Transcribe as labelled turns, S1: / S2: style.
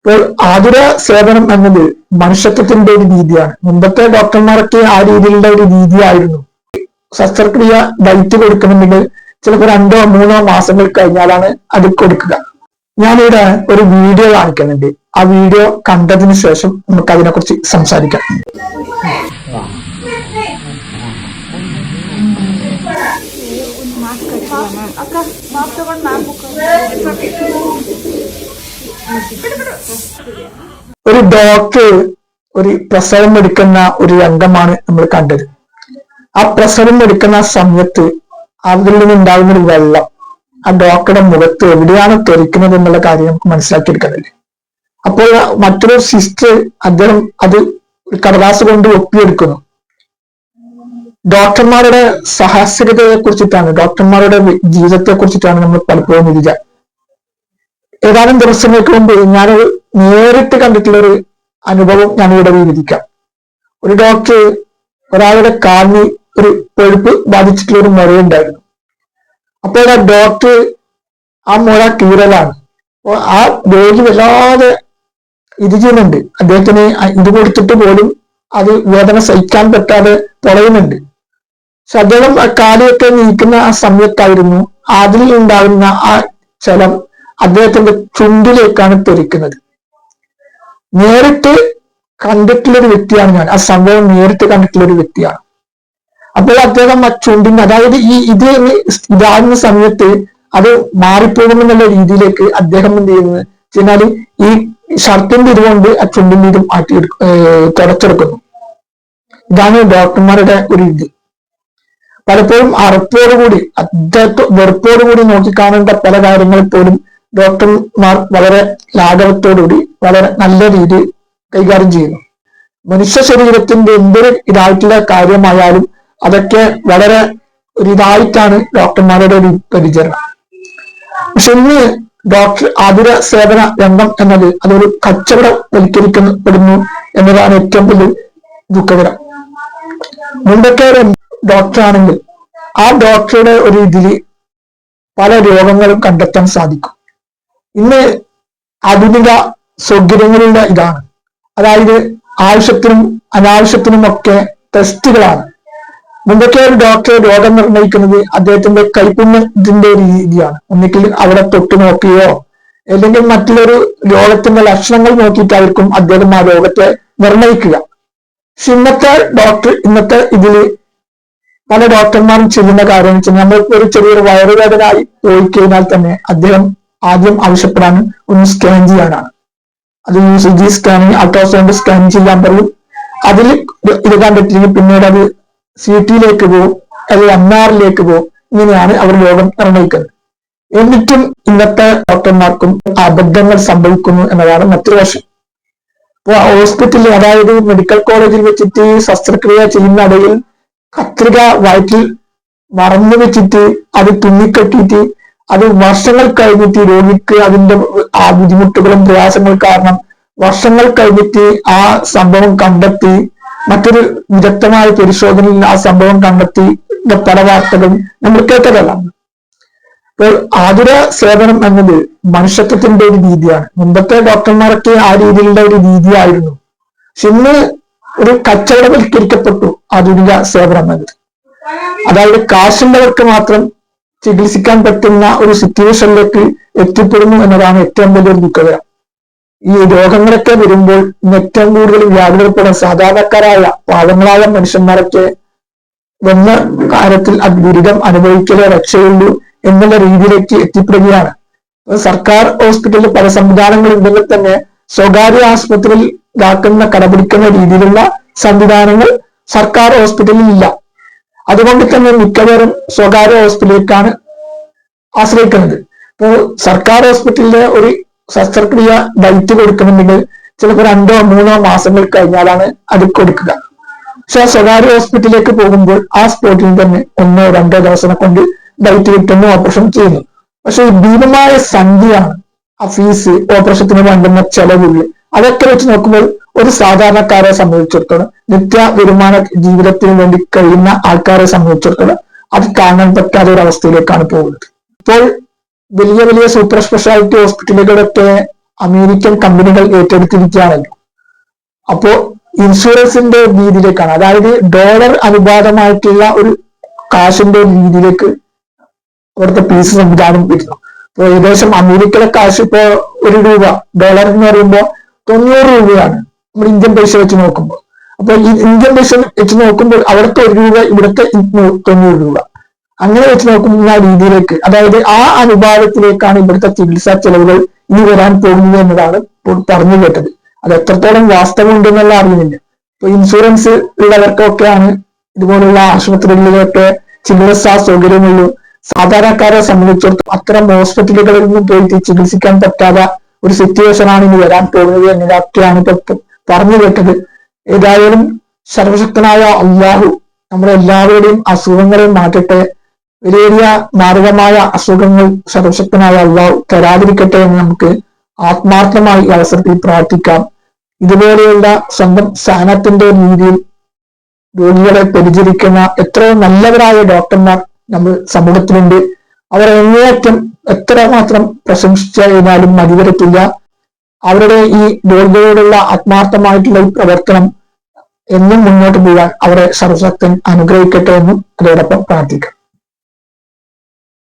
S1: ഇപ്പോൾ ആതുര സേവനം എന്നത് മനുഷ്യത്വത്തിന്റെ ഒരു രീതിയാണ്. മുമ്പത്തെ ഡോക്ടർമാരൊക്കെ ആ രീതിയിലുള്ള ഒരു രീതിയായിരുന്നു. ശസ്ത്രക്രിയ ഡയറ്റ് കൊടുക്കുന്നുണ്ടെങ്കിൽ ചിലപ്പോൾ 2-3 മാസങ്ങൾ കഴിഞ്ഞാലാണ് അത് കൊടുക്കുക. ഞാനിവിടെ ഒരു വീഡിയോ കാണിക്കുന്നുണ്ട്. ആ വീഡിയോ കണ്ടതിന് ശേഷം നമുക്ക് അതിനെക്കുറിച്ച് സംസാരിക്കാം. ഒരു ഡോക്ടർ ഒരു പ്രസവം എടുക്കുന്ന ഒരു രംഗമാണ് നമ്മൾ കണ്ടത്. ആ പ്രസവം എടുക്കുന്ന സമയത്ത് അതിൽ നിന്നുണ്ടാകുന്ന ഒരു വെള്ളം ആ ഡോക്ടറുടെ മുഖത്ത് എവിടെയാണ് തെറിക്കുന്നത് എന്നുള്ള കാര്യം നമുക്ക് മനസ്സിലാക്കിയെടുക്കുന്നില്ലേ. അപ്പോൾ മറ്റൊരു സിസ്റ്റർ അദ്ദേഹം അത് കടലാസ് കൊണ്ട് ഒപ്പിയെടുക്കുന്നു. ഡോക്ടർമാരുടെ സാഹസികതയെ കുറിച്ചിട്ടാണ്, ഡോക്ടർമാരുടെ ജീവിതത്തെ കുറിച്ചിട്ടാണ് നമ്മൾ പലപ്പോഴും വിധിക്കുക. ഏതാനും ദിവസങ്ങൾക്ക് മുമ്പ് ഞാൻ നേരിട്ട് കണ്ടിട്ടുള്ളൊരു അനുഭവം ഞാനിവിടെ വിവരിക്കാം. ഒരു ഡോക്ടർ ഒരാളുടെ കാലിന് ഒരു കൊഴുപ്പ് ബാധിച്ചിട്ടുള്ള ഒരു മുഴയുണ്ടായിരുന്നു. അപ്പോൾ ആ ഡോക്ടർ ആ മുഴ കീറലാണ്. അപ്പോൾ ആ രോഗി വല്ലാതെ ഇത് ചെയ്യുന്നുണ്ട്. അദ്ദേഹത്തിന് ഇത് കൊടുത്തിട്ട് പോലും അത് വേദന സഹിക്കാൻ പറ്റാതെ പൊളയുന്നുണ്ട്. പക്ഷെ അദ്ദേഹം ആ കാലിയൊക്കെ നീക്കുന്ന ആ സമയത്തായിരുന്നു അതിൽ ഉണ്ടാകുന്ന ആ ജലം അദ്ദേഹത്തിന്റെ ചുണ്ടിലേക്കാണ് തെറിക്കുന്നത്. നേരിട്ട് കണ്ടിട്ടുള്ളൊരു വ്യക്തിയാണ് ഞാൻ. ആ സംഭവം നേരിട്ട് കണ്ടിട്ടുള്ളൊരു വ്യക്തിയാണ്. അപ്പോൾ അദ്ദേഹം ആ ചുണ്ടിന്, അതായത് ഇതാകുന്ന സമയത്ത് അത് മാറിപ്പോകുമെന്നുള്ള രീതിയിലേക്ക് അദ്ദേഹം എന്ത് ചെയ്യുന്നത് വെച്ചാൽ ഈ ഷർട്ടിന്റെ ഇതുകൊണ്ട് ആ ചുണ്ടിന്റെ ഇത് തുടച്ചെടുക്കുന്നു. ഇതാണ് ഡോക്ടർമാരുടെ ഒരു രീതി. പലപ്പോഴും അറപ്പോടുകൂടി, വെറുപ്പോടുകൂടി നോക്കിക്കാണേണ്ട പല കാര്യങ്ങൾ പോലും ഡോക്ടർമാർ വളരെ ലാഘവത്തോടുകൂടി വളരെ നല്ല രീതിയിൽ കൈകാര്യം ചെയ്യുന്നു. മനുഷ്യ ശരീരത്തിന്റെ എന്തൊരു ഇതായിട്ടുള്ള കാര്യമായാലും അതൊക്കെ വളരെ ഒരു ഇതായിട്ടാണ് ഡോക്ടർമാരുടെ ഒരു പരിചരണം. പക്ഷെ ഇന്ന് ആതുര സേവന രംഗം എന്നത് അതൊരു കച്ചവടവൽക്കരിക്കപ്പെടുന്നു എന്നതാണ് ഏറ്റവും വലിയ ദുഃഖകരം. മുമ്പൊക്കെ ഡോക്ടറാണെങ്കിൽ ആ ഡോക്ടറുടെ ഒരു ഇതില് പല രോഗങ്ങളും കണ്ടെത്താൻ സാധിക്കും. ഇന്ന് ആധുനിക സൗകര്യങ്ങളുള്ള ഇതാണ്. അതായത് ആവശ്യത്തിനും അനാവശ്യത്തിനും ഒക്കെ ടെസ്റ്റുകളാണ്. മുമ്പൊക്കെ ഒരു ഡോക്ടർ രോഗം നിർണ്ണയിക്കുന്നത് അദ്ദേഹത്തിന്റെ കൈപ്പുണ്യത്തിന്റെ രീതിയാണ്. ഒന്നിക്കൽ അവിടെ തൊട്ടു നോക്കുകയോ അല്ലെങ്കിൽ മറ്റുള്ളൊരു രോഗത്തിന്റെ ലക്ഷണങ്ങൾ നോക്കിയിട്ടായിരിക്കും അദ്ദേഹം ആ രോഗത്തെ നിർണ്ണയിക്കുക. പക്ഷെ ഇന്നത്തെ ഇതില് പല ഡോക്ടർമാരും ചെയ്യുന്ന കാര്യം വെച്ചാൽ നമ്മൾക്ക് ഒരു ചെറിയൊരു വയറുവേദന ആയി പോയി കഴിഞ്ഞാൽ തന്നെ അദ്ദേഹം ആദ്യം ആവശ്യപ്പെടാൻ ഒന്ന് സ്കാൻ ചെയ്യാനാണ്. അത് UCG സ്കാനിങ്, അൾട്രാസൗണ്ട് സ്കാൻ ചെയ്യാൻ പറയും. അതിൽ ഇത് കണ്ടിട്ടില്ലെങ്കിൽ പിന്നീട് അത് CT പോകും, അല്ലെങ്കിൽ MR പോകും. ഇങ്ങനെയാണ് അവർ രോഗം നിർണ്ണയിക്കുന്നത്. എന്നിട്ടും ഇന്നത്തെ ഡോക്ടർമാർക്കും അബദ്ധങ്ങൾ സംഭവിക്കുന്നു എന്നതാണ് മറ്റൊരു വശം. ഇപ്പോൾ ഹോസ്പിറ്റലിൽ, അതായത് മെഡിക്കൽ കോളേജിൽ വെച്ചിട്ട് ശസ്ത്രക്രിയ ചെയ്യുന്ന ഇടയിൽ കത്രിക വയറ്റിൽ മറന്നു വെച്ചിട്ട് അത് തുന്നിക്കെട്ടിയിട്ട് അത് വർഷങ്ങൾ കഴിഞ്ഞിട്ട് രോഗിക്ക് അതിന്റെ ആ ബുദ്ധിമുട്ടുകളും പ്രയാസങ്ങളും കാരണം വർഷങ്ങൾ കഴിഞ്ഞിട്ട് ആ സംഭവം കണ്ടെത്തി മറ്റൊരു വിദഗ്ധമായ പരിശോധനയിൽ ആ സംഭവം കണ്ടെത്തി പല വാർത്തകളും നമ്മൾ കേട്ടതല്ല. അപ്പോൾ ആതുര സേവനം എന്നത് മനുഷ്യത്വത്തിന്റെ ഒരു രീതിയാണ്. മുമ്പത്തെ ഡോക്ടർമാരൊക്കെ ആ രീതിയിലുള്ള ഒരു രീതിയായിരുന്നു. പക്ഷെ ഇന്ന് ഒരു കച്ചവടവൽക്കരിക്കപ്പെട്ടു ആധുനിക സേവനം എന്നത്. അതായത് കാശുള്ളവർക്ക് മാത്രം ചികിത്സിക്കാൻ പറ്റുന്ന ഒരു സിറ്റുവേഷനിലേക്ക് എത്തിപ്പെടുന്നു എന്നതാണ് ഏറ്റവും വലിയൊരു ദുഃഖകരം. ഈ രോഗങ്ങളൊക്കെ വരുമ്പോൾ ഏറ്റവും കൂടുതൽ വ്യാകുലപ്പെടാൻ സാധാരണക്കാരായ പാവങ്ങളായ മനുഷ്യന്മാരൊക്കെ വന്ന കാര്യത്തിൽ അത് ദുരിതം അനുഭവിക്കലേ രക്ഷയുള്ളൂ എന്നുള്ള രീതിയിലേക്ക് എത്തിപ്പെടുകയാണ്. സർക്കാർ ഹോസ്പിറ്റലിൽ പല സംവിധാനങ്ങൾ ഉണ്ടെങ്കിൽ തന്നെ സ്വകാര്യ ആശുപത്രിയിൽ കടപിടിക്കുന്ന രീതിയിലുള്ള സംവിധാനങ്ങൾ സർക്കാർ ഹോസ്പിറ്റലിൽ ഇല്ല. അതുകൊണ്ട് തന്നെ മിക്കവരും സ്വകാര്യ ഹോസ്പിറ്റലിലേക്കാണ് ആശ്രയിക്കുന്നത്. ഇപ്പോൾ സർക്കാർ ഹോസ്പിറ്റലിലെ ഒരു ശസ്ത്രക്രിയ ഡയറ്റ് കൊടുക്കുന്നുണ്ടെങ്കിൽ ചിലപ്പോൾ 2-3 മാസങ്ങൾ കഴിഞ്ഞാലാണ് അത് കൊടുക്കുക. പക്ഷെ സ്വകാര്യ ഹോസ്പിറ്റലിലേക്ക് പോകുമ്പോൾ ആ സ്പോട്ടിൽ തന്നെ 1-2 ദിവസം കൊണ്ട് ഡയറ്റ് കിട്ടുന്നു, ഓപ്പറേഷൻ ചെയ്യുന്നു. പക്ഷെ ഈ ഭീമമായ സംഖ്യയാണ് ആ ഫീസ്, ഓപ്പറേഷത്തിന് വേണ്ടുന്ന ചെലവുകൾ. അതൊക്കെ വെച്ച് നോക്കുമ്പോൾ ഒരു സാധാരണക്കാരെ സംബന്ധിച്ചിടത്തോളം, നിത്യ വരുമാന ജീവിതത്തിന് വേണ്ടി കഴിയുന്ന ആൾക്കാരെ സംബന്ധിച്ചിടത്തോളം അത് കാണാൻ പറ്റാത്ത ഒരു അവസ്ഥയിലേക്കാണ് പോകുന്നത്. ഇപ്പോൾ വലിയ വലിയ സൂപ്പർ സ്പെഷ്യാലിറ്റി ഹോസ്പിറ്റലുകളൊക്കെ അമേരിക്കൻ കമ്പനികൾ ഏറ്റെടുത്തിരിക്കുകയാണല്ലോ. അപ്പോ ഇൻഷുറൻസിന്റെ രീതിയിലേക്കാണ്, അതായത് ഡോളർ അനുപാതമായിട്ടുള്ള ഒരു കാശിന്റെ രീതിയിലേക്ക് അവിടുത്തെ പീസ് സംവിധാനം വരുന്നു. ഇപ്പൊ ഏകദേശം അമേരിക്കയിലെ കാശ് ഇപ്പോ $1 ഡോളർ എന്ന് പറയുമ്പോൾ 90 രൂപയാണ് നമ്മൾ ഇന്ത്യൻ പൈസ വെച്ച് നോക്കുമ്പോൾ. അപ്പൊ ഈ ഇന്ത്യൻ പൈസ വെച്ച് നോക്കുമ്പോൾ അവിടുത്തെ $1, ഇവിടുത്തെ 90 രൂപ, അങ്ങനെ വെച്ച് നോക്കുന്ന രീതിയിലേക്ക്, അതായത് ആ അനുപാതത്തിലേക്കാണ് ഇവിടുത്തെ ചികിത്സാ ചെലവുകൾ ഇനി വരാൻ പോകുന്നത് എന്നതാണ് പറഞ്ഞു കേട്ടത്. അത് എത്രത്തോളം വാസ്തവമുണ്ടെന്നുള്ള അറിയുന്നില്ല. ഇപ്പൊ ഇൻഷുറൻസ് ഉള്ളവർക്കൊക്കെയാണ് ഇതുപോലുള്ള ആശുപത്രികളിലൊക്കെ ചികിത്സാ സൗകര്യമുള്ളൂ. സാധാരണക്കാരെ സംബന്ധിച്ചിടത്തോളം അത്തരം ഹോസ്പിറ്റലുകളിൽ നിന്നും പോയിട്ട് ചികിത്സിക്കാൻ പറ്റാത്ത ഒരു സിറ്റുവേഷനാണ് ഇനി വരാൻ പോകുന്നത് എന്നതൊക്കെയാണ് ഇപ്പൊ പറഞ്ഞു കേട്ടത്. ഏതായാലും സർവശക്തനായ അള്ളാഹു നമ്മുടെ എല്ലാവരുടെയും അസുഖങ്ങളെ മാറ്റട്ടെ. വലിയ വലിയ മാരകമായ അസുഖങ്ങൾ സർവശക്തനായ അള്ളാഹു തരാതിരിക്കട്ടെ എന്ന് നമുക്ക് ആത്മാർത്ഥമായി ഈ അവസരത്തിൽ പ്രാർത്ഥിക്കാം. ഇതുപോലെയുള്ള സ്വന്തം സ്ഥാനത്തിന്റെ രീതിയിൽ രോഗികളെ പരിചരിക്കുന്ന എത്രയോ നല്ലവരായ ഡോക്ടർമാർ നമ്മൾ സമൂഹത്തിലുണ്ട്. അവർ എങ്ങേയറ്റം എത്രമാത്രം പ്രശംസിച്ചു കഴിഞ്ഞാലും മതിവരത്തില്ല. അവരുടെ ഈ രോഗികളോടുള്ള ആത്മാർത്ഥമായിട്ടുള്ള ഈ പ്രവർത്തനം എന്നും മുന്നോട്ട് പോകാൻ അവരെ സർവശക്തൻ അനുഗ്രഹിക്കട്ടെ എന്നും അതോടൊപ്പം പ്രാർത്ഥിക്കാം.